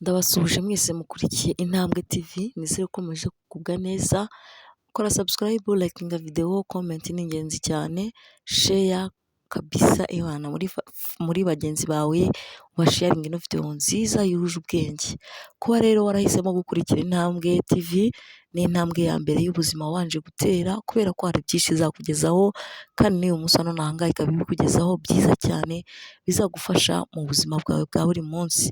Ndabasuhuje mwese mukurikiye Intambwe TV, nizere ko mukomeje kugubwa neza, kora subscribe, likinga video, comment ni ingenzi cyane, share kabisa ihana muri bagenzi bawe, ubasharinga ino video nziza yuje ubwenge. Kuba rero warahisemo gukurikira Intambwe TV, ni intambwe ya mbere y'ubuzima wanje gutera, kubera ko hari byinshi izakugezaho, kandi n'uyu munsi hano nahanga ikaba ibikugezaho byiza cyane, bizagufasha mu buzima bwawe bwa buri munsi.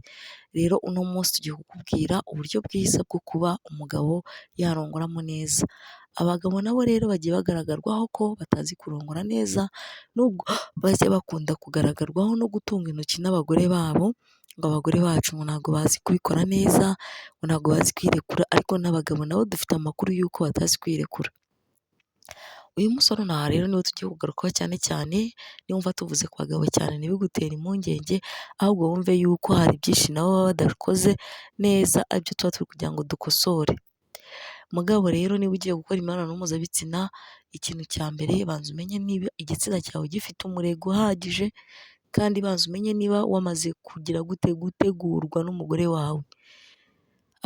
Rero uno munsi tugiye kukubwira uburyo bwiza bwo kuba umugabo yarongoramo neza. Abagabo nabo rero bagiye bagaragarwaho ko batazi kurongora neza, nubwo bajya bakunda kugaragarwaho no gutunga intoki n'abagore babo, ngo abagore bacu ngo ntabwo bazi kubikora neza, ngo ntabwo bazi kwirekura, ariko n'abagabo nabo dufite amakuru y'uko batazi kwirekura. Uyu munsi aha rero niwe tugiye kugarukaho cyane cyane, niwumva tuvuze ku bagabo cyane ntibigutere impungenge, ahubwo wumve yuko hari byinshi nabo baba badakoze neza, aribyo tuba turi kugira ngo dukosore. Mugabo rero niba ugiye gukora imibonano mpuzabitsina, ikintu cya mbere banza umenye niba igitsina cyawe gifite umurego uhagije, kandi banza umenye niba wamaze kugira gutegurwa n'umugore wawe.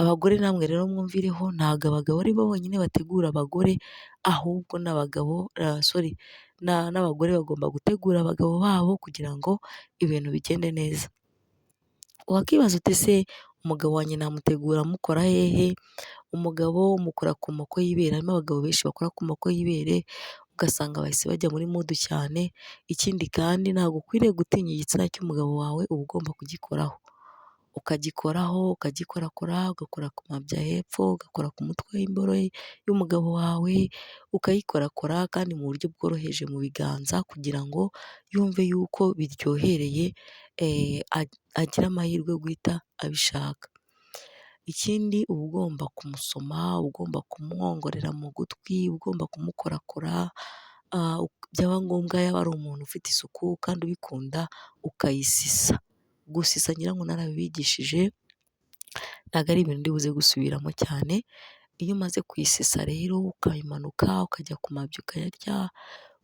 Abagore namwe rero mwumvireho, ntabwo abagabo ari bo bonyine bategura abagore, ahubwo n'abagore bagomba gutegura abagabo babo kugira ngo ibintu bigende neza. Wakibaza uti ese umugabo wanjye namutegura mukora hehe? Umugabo mukora ku mako y'ibere, harimo abagabo benshi bakora ku mako y'ibere, ugasanga bahise bajya muri mudu cyane. Ikindi kandi ntabwo ukwiriye gutinya igitsina cy'umugabo wawe, uba ugomba kugikoraho. Ukagikoraho, ukagikorakora, ugakora ku mabya hepfo, ugakora ku mutwe w'imboro y'umugabo wawe, ukayikorakora kandi mu buryo bworoheje mu biganza, kugira ngo yumve yuko biryohereye, agire amahirwe yo guhita abishaka. Ikindi uba ugomba kumusoma, uba ugomba kumwongorera mu gutwi, uba ugomba kumukorakora, byaba ngombwa yaba ari umuntu ufite isuku kandi ubikunda, ukayisisa. Gusisa ngira ngo narabigishije, ntabwo ari ibintu ndibuze gusubiramo cyane. Iyo umaze kuyisisa rero ukayimanuka, ukajya ku mabya ukayarya,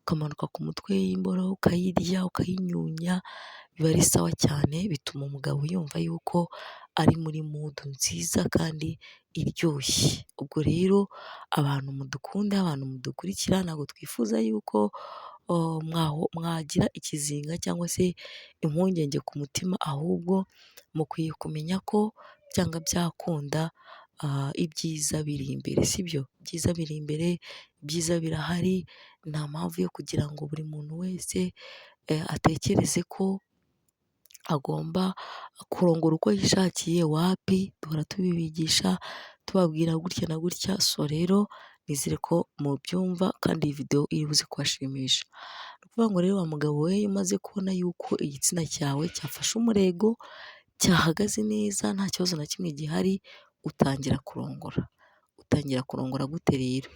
ukamanuka ku mutwe w'imboro ukayirya, ukayinyunya, biba ari sawa cyane, bituma umugabo yumva yuko ari muri mudu nziza kandi iryoshye. Ubwo rero abantu mudukunda, abantu mudukurikira, ntabwo twifuza yuko mwagira ikizinga cyangwa se impungenge ku mutima, ahubwo mukwiye kumenya ko byanga byakunda, ibyiza biri imbere, sibyo? Ibyiza biri imbere, ibyiza birahari, nta mpamvu yo kugira ngo buri muntu wese atekereze ko agomba kurongora uko yishakiye. Wapi, duhora tubibigisha tubabwira gutya na gutya. So rero nizere ko mubyumva kandi iyi video iri buze kubashimisha. Ni ukuvuga ngo rero wa mugabo we, iyo umaze kubona yuko igitsina cyawe cyafashe umurego, cyahagaze neza, nta kibazo na kimwe gihari, utangira kurongora. Utangira kurongora gute rero?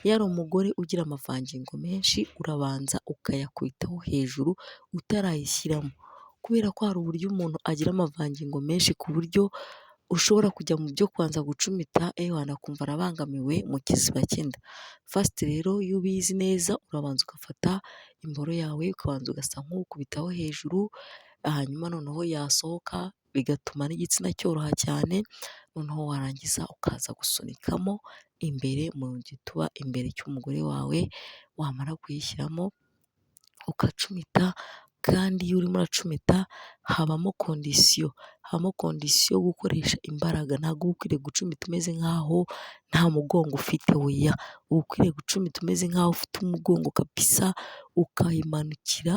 Iyo ari umugore ugira amavangingo menshi, urabanza ukayakubitaho hejuru utarayishyiramo, kubera ko hari uburyo umuntu agira amavangingo menshi ku buryo ushobora kujya mu byo kubanza gucumita, wanakumva arabangamiwe mu kiziba cy'inda. First rero iyo ubizi neza, urabanza ugafata imboro yawe ukabanza ugasa nk'ukubitaho hejuru, hanyuma noneho yasohoka bigatuma n'igitsina cyoroha cyane, noneho warangiza ukaza gusunikamo imbere mu gituba imbere cy'umugore wawe, wamara kuyishyiramo ukacumita. Kandi iyo urimo uracumita habamo kondisiyo yo gukoresha imbaraga. Ntabwo uba ukwiriye gucumita umeze nk'aho nta mugongo ufite, oya, uba ukwiriye gucumita umeze nk'aho ufite umugongo kabisa, ukakimanukira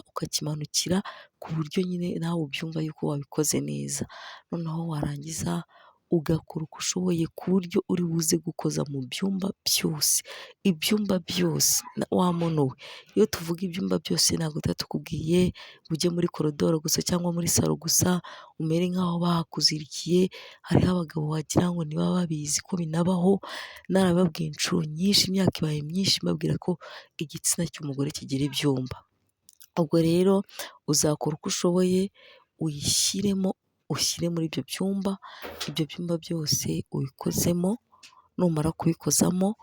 ku buryo nyine nawe ubyumva yuko wabikoze neza. Noneho warangiza ugakora uko ushoboye ku buryo uri buze gukoza mu byumba byose, ibyumba byose. Wa muntu we, iyo tuvuga ibyumba byose ntabwo tuba tukubwiye ujye muri korodoro gusa cyangwa muri salo gusa, umere nk'aho bahakuzirikiye. Hariho abagabo wagira ngo niba babizi ko binabaho, narababwiye inshuro nyinshi, imyaka ibaye myinshi mbabwira ko igitsina cy'umugore kigira ibyumba. Ubwo rero uzakora uko ushoboye uyishyiremo, ushyire muri ibyo byumba byose ubikozemo. Numara kubikozamo,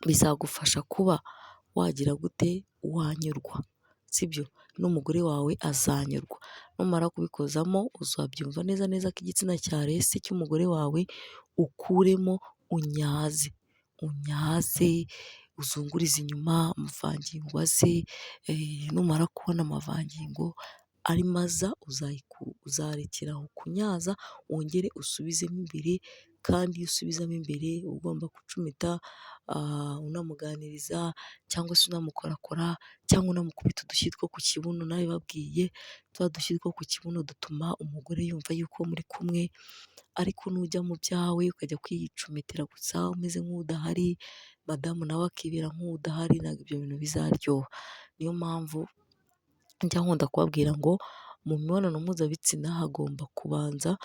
bizagufasha kuba wagira gute, wanyurwa, sibyo? N'umugore wawe azanyurwa. Numara kubikozamo uzabyumva neza neza ko igitsina cyarese cy'umugore wawe, ukuremo unyaze, unyaze uzungurize inyuma amavangingo aze, numara kubona amavangingo ari maza uzarekera aho kunyaza wongere usubizemo imbere, kandi iyo usubizamo imbere uba ugomba gucumita, unamuganiriza cyangwa se unamukorakora cyangwa unamukubita udushyi two ku kibuno, nabibabwiye twa dushyi two ku kibuno dutuma umugore yumva yuko muri kumwe, ariko nujya mu byawe ukajya kwiyicumitira gusa umeze nk'udahari, madamu nawe akibera nk'udahari, ntabwo ibyo bintu bizaryoha. Niyo mpamvu njya nkunda kubabwira ngo mu mibonano mpuzabitsina hagomba kubanza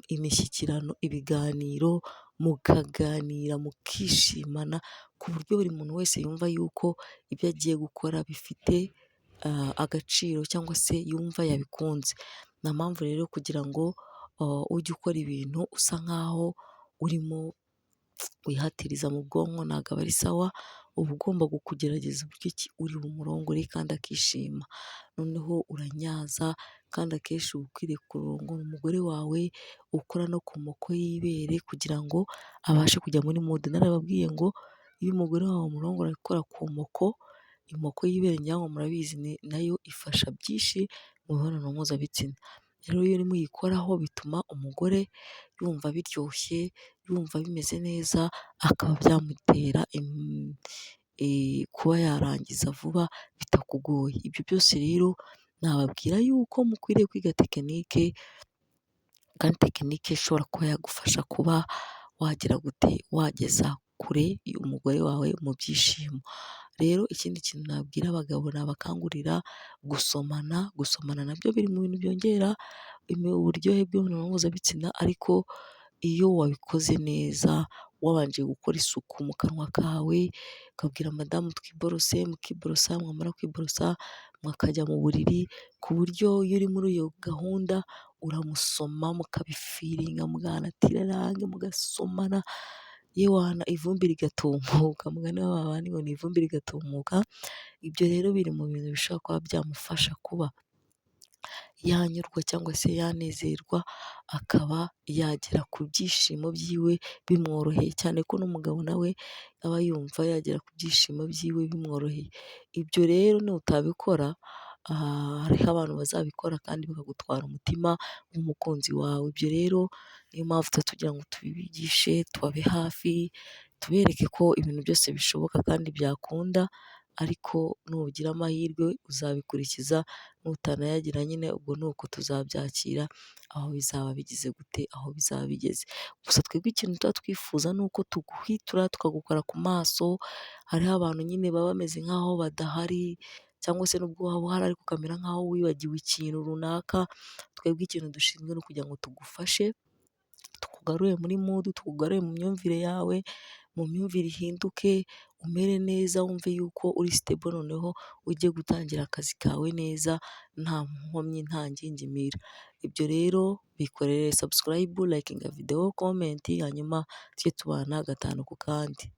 imishyikirano, ibiganiro, mukaganira mukishimana ku buryo buri muntu wese yumva yuko ibyo agiye gukora bifite agaciro cyangwa se yumva yabikunze. Nta mpamvu rero kugira ngo ujye ukora ibintu usa nkaho urimo wihatiriza mu bwonko, ntabwo aba ari sawa, uba ugomba kugerageza uburyo ki uri bumurongore kandi akishima. Noneho uranyaza kandi akenshi uba ukwiriye kurongora umugore wawe ukora no ku moko y'ibere kugira ngo abashe kujya muri mudu. Narababwiye ngo iyo umugore wawe umurongora akora ku moko, imoko y'ibere ngira ngo murabizi nayo ifasha byinshi mu mibonano mpuzabitsina. Rero iyo urimo uyikoraho bituma umugore yumva biryoshye, yumva bimeze neza, akaba byamutera kuba yarangiza vuba bitakugoye. Ibyo byose rero nababwira yuko mukwiriye kwiga tekinike, kandi tekinike ishobora kuba yagufasha kuba wagira gute, wageza kure umugore wawe mu byishimo. Rero ikindi kintu nabwira abagabo nabakangurira gusomana, gusomana nabyo biri mu bintu byongera uburyohe bw'imibonano mpuzabitsina, ariko iyo wabikoze neza wabanje gukora isuku mu kanwa kawe, ukabwira madamu twiborose, mukiborosa, mwamara kwiborosa mwakajya mu buriri, ku buryo iyo uri muri iyo gahunda uramusoma mukabifiringa mugahanatirarange mugasomana, yewana ivumbi rigatumuka, mugani wa babandi ngo ni ivumbi rigatumuka. Ibyo rero biri mu bintu bishobora kuba byamufasha kuba yanyurwa cyangwa se yanezerwa, akaba yagera ku byishimo byiwe bimworoheye, cyane ko n'umugabo nawe aba yumva yagera ku byishimo byiwe bimworoheye. Ibyo rero nutabikora, hariho abantu bazabikora kandi bakagutwara umutima nk'umukunzi wawe. Ibyo rero niyo mpamvu tuba tugira ngo tubibigishe, tubabe hafi, tubereke ko ibintu byose bishoboka kandi byakunda, ariko nugira amahirwe uzabikurikiza, nutanayagira nyine ubwo ni uko tuzabyakira aho bizaba bigize gute, aho bizaba bigeze. Gusa twebwe ikintu tuba twifuza ni uko tuguhwitura tukagukora ku maso, hariho abantu nyine baba bameze nk'aho badahari, cyangwa se nubwo waba uhari ariko ukamera nk'aho wibagiwe ikintu runaka. Twebwe ikintu dushinzwe ni ukugira ngo tugufashe, tukugarure muri mudu, tukugarure mu myumvire yawe, mu myumvire ihinduke, umere neza, wumve yuko uri sitebo, noneho ujye gutangira akazi kawe neza nta nkomyi, nta ngingimira. Ibyo rero bikorere sabusikarayibu, layikinga videwo, komenti, hanyuma tujye tubana gatanu ku kandi.